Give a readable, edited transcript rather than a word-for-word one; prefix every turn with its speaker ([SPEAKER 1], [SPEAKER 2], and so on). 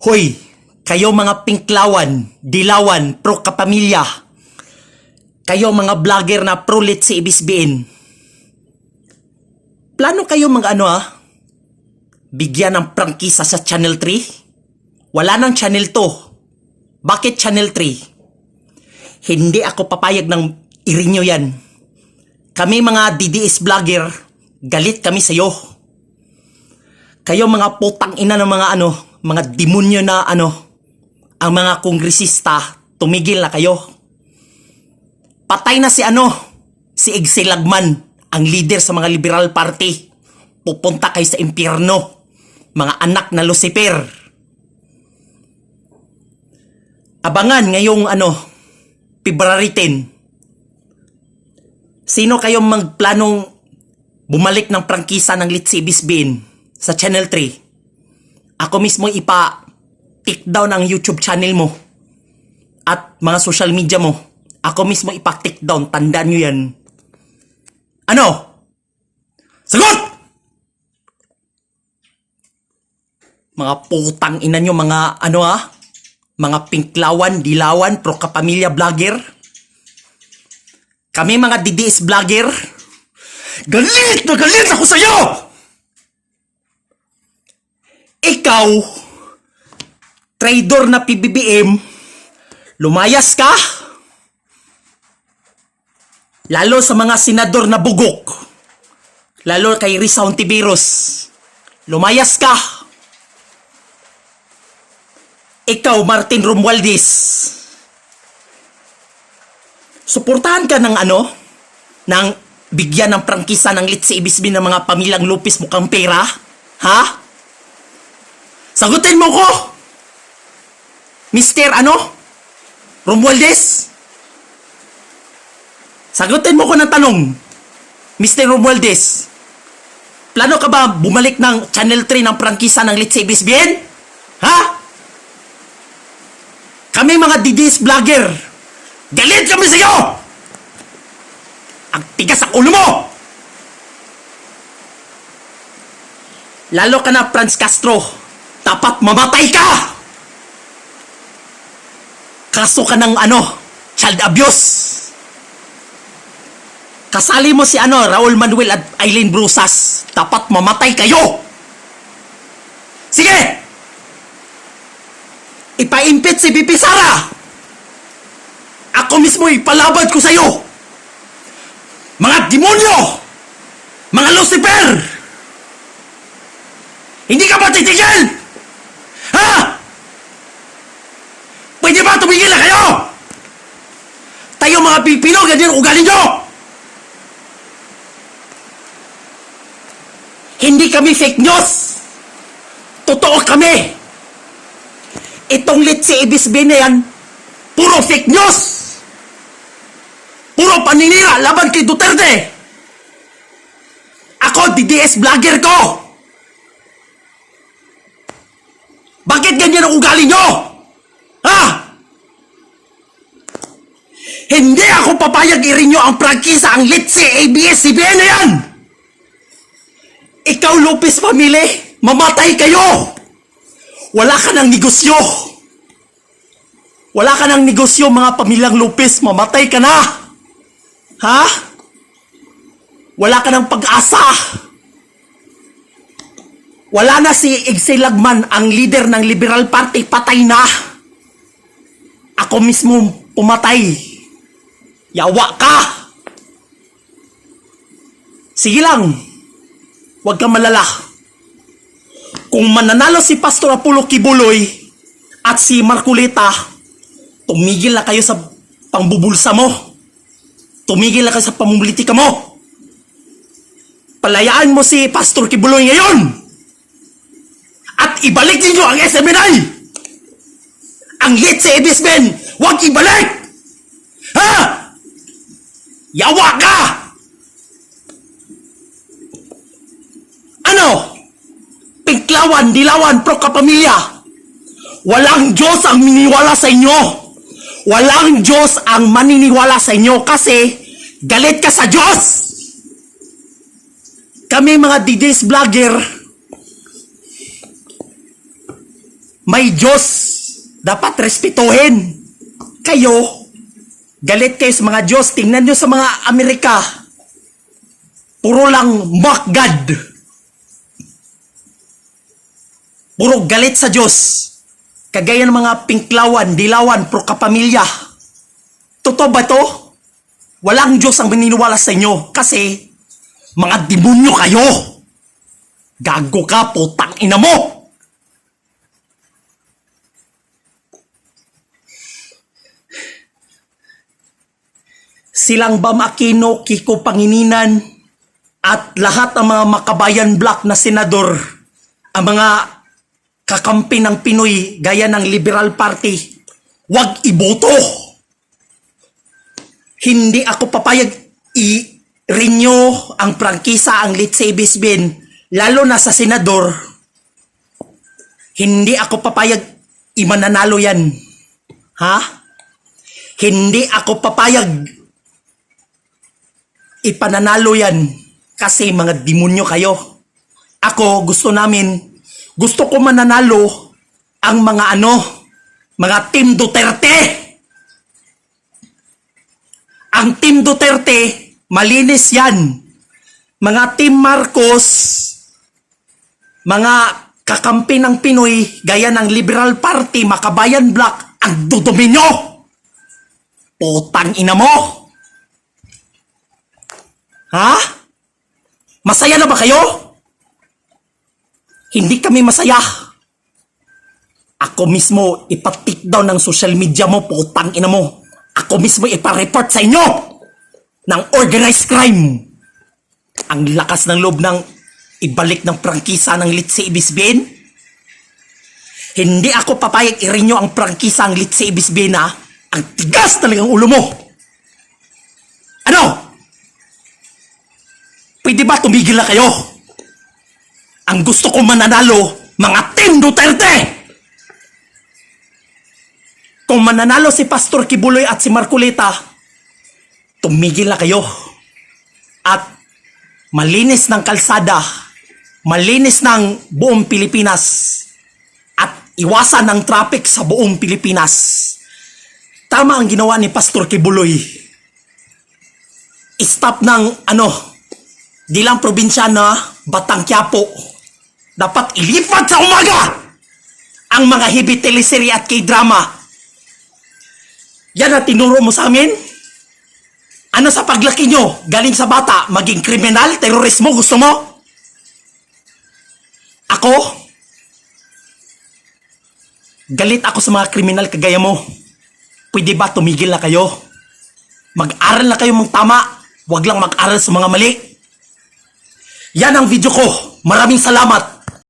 [SPEAKER 1] Hoy, kayo mga pinklawan, dilawan, pro kapamilya. Kayo mga vlogger na pro lit si IBIS-BN. Plano kayo bigyan ng prangkisa sa Channel 3? Wala nang Channel 2. Bakit Channel 3? Hindi ako papayag ng irinyo yan. Kami mga DDS vlogger, galit kami sa'yo. Kayo mga putang ina ng mga demonyo na ang mga kongresista, tumigil na kayo. Patay na si Egsel Lagman, ang leader sa mga Liberal Party. Pupunta kayo sa impyerno, mga anak na Lucifer. Abangan ngayong February 10. Sino kayong magplanong bumalik ng prangkisa ng Litsi IBIS-BN sa Channel 3? Ako mismo ipa-take down ang YouTube channel mo at mga social media mo. Ako mismo ipa-take down. Tandaan nyo yan. Sagot! Mga putang ina nyo, mga pinklawan, dilawan, pro kapamilya vlogger. Kami mga DDS vlogger, galit na galit ako sa'yo! Ikaw, traidor na PBBM, lumayas ka? Lalo sa mga senador na bugok, lalo kay Risa Hontiveros, lumayas ka? Ikaw, Martin Romualdez, suportahan ka ng bigyan ng prangkisa ng Litsi IBIS-BN ng mga pamilyang Lopez mukhang pera? Ha? Sagutin mo ko! Mr. Romualdez? Sagutin mo ko ng tanong, Mr. Romualdez. Plano ka ba bumalik ng Channel 3 ng prangkisa ng Litsi IBIS-BN? Ha? Kami mga DDS vlogger, galit kami sa'yo! Ang tigas ang ulo mo! Lalo ka na, Franz Castro, dapat mamatay ka! Kaso ka ng child abuse. Kasali mo si Raul Manuel at Eileen Brusas, dapat mamatay kayo! Sige! Ipa-impit si Pipi Sara! Ako mismo ipalabad ko sa'yo! Mga demonyo! Mga Lucifer! Hindi ka ba titigil? Ha? Pwede ba tumigil na kayo? Tayo mga Pilipino, ganyan ugali nyo! Hindi kami fake news! Totoo kami! Itong Litsi IBIS-BN na yan, puro fake news! Puro paninira laban kay Duterte! Ako, DDS vlogger ko! Bakit ganyan ang ugali nyo? Ha? Hindi ako papayag irinyo ang prangkisa ang Litsi IBIS-BN na yan! Ikaw, Lopez family, mamatay kayo! Wala ka ng negosyo! Wala ka ng negosyo, mga pamilyang Lopez, mamatay ka na! Ha? Wala ka ng pag-asa! Wala na si Egsel Lagman, ang leader ng Liberal Party, patay na! Ako mismo pumatay! Yawa ka! Sige lang! Huwag kang malala! Kung mananalo si Pastor Apollo Kibuloy at si Marcoleta, tumigil na kayo sa pangbubulsa mo. Tumigil na kayo sa pamumulitika mo. Palayaan mo si Pastor Kibuloy ngayon. At ibalik ninyo ang SMNI. Ang Litsi IBIS-BN, huwag ibalik. Ha? Yawa ka! Pinklawan, dilawan, pro kapamilya. Walang Diyos ang maniniwala sa inyo. Walang Diyos ang maniniwala sa inyo kasi galit ka sa Diyos. Kami mga DDS vlogger, May Diyos. Dapat respetuhin. Kayo, galit kayo sa mga Diyos. Tingnan nyo sa mga Amerika. Puro lang mock God. Puro galit sa Diyos. Kagaya ng mga Pinklawan, Dilawan, Pro Kapamilya. Totoo ba to? Walang Diyos ang maniniwala sa inyo kasi mga demonyo kayo. Gago ka, putang ina mo. Silang Bam Aquino, Kiko Pangilinan, at lahat ng mga makabayan black na senador, ang mga kakampi ng Pinoy gaya ng Liberal Party, wag iboto. Hindi ako papayag i-renew ang prangkisa ang Litsi Bisbin, lalo na sa senador. Hindi ako papayag imananalo yan. Ha? Hindi ako papayag ipananalo yan kasi mga demonyo kayo. Ako, gusto ko mananalo ang mga mga Team Duterte. Ang Team Duterte, malinis yan. Mga Team Marcos, mga kakampi ng Pinoy, gaya ng Liberal Party, Makabayan Black, ang dudumi nyo. Putang ina mo. Ha? Masaya na ba kayo? Hindi kami masaya. Ako mismo ipa-take down ng social media mo, putang ina mo. Ako mismo ipa-report sa inyo ng organized crime. Ang lakas ng loob ng ibalik ng prangkisa ng Litsi Ibisbin. Hindi ako papayag i-renew ang prangkisa ng Litsi Ibisbin, ha? Ang tigas talagang ulo mo. Ano? Pwede ba tumigil na kayo? Ang gusto kong mananalo, mga Team Duterte! Kung mananalo si Pastor Kibuloy at si Marcoleta, tumigil na kayo. At malinis ng kalsada, malinis ng buong Pilipinas, at iwasan ng traffic sa buong Pilipinas. Tama ang ginawa ni Pastor Kibuloy. Stop ng di lang probinsya na Batang Quiapo. Dapat ilipat sa umaga ang mga heavy teleserye at K-drama. Yan ang tinuro mo sa amin? Ano sa paglaki nyo, galing sa bata, maging kriminal, terorismo, gusto mo? Ako? Galit ako sa mga kriminal kagaya mo. Pwede ba tumigil na kayo? Mag-aral na kayo mong tama. Huwag lang mag-aral sa mga mali. Yan ang video ko. Maraming salamat.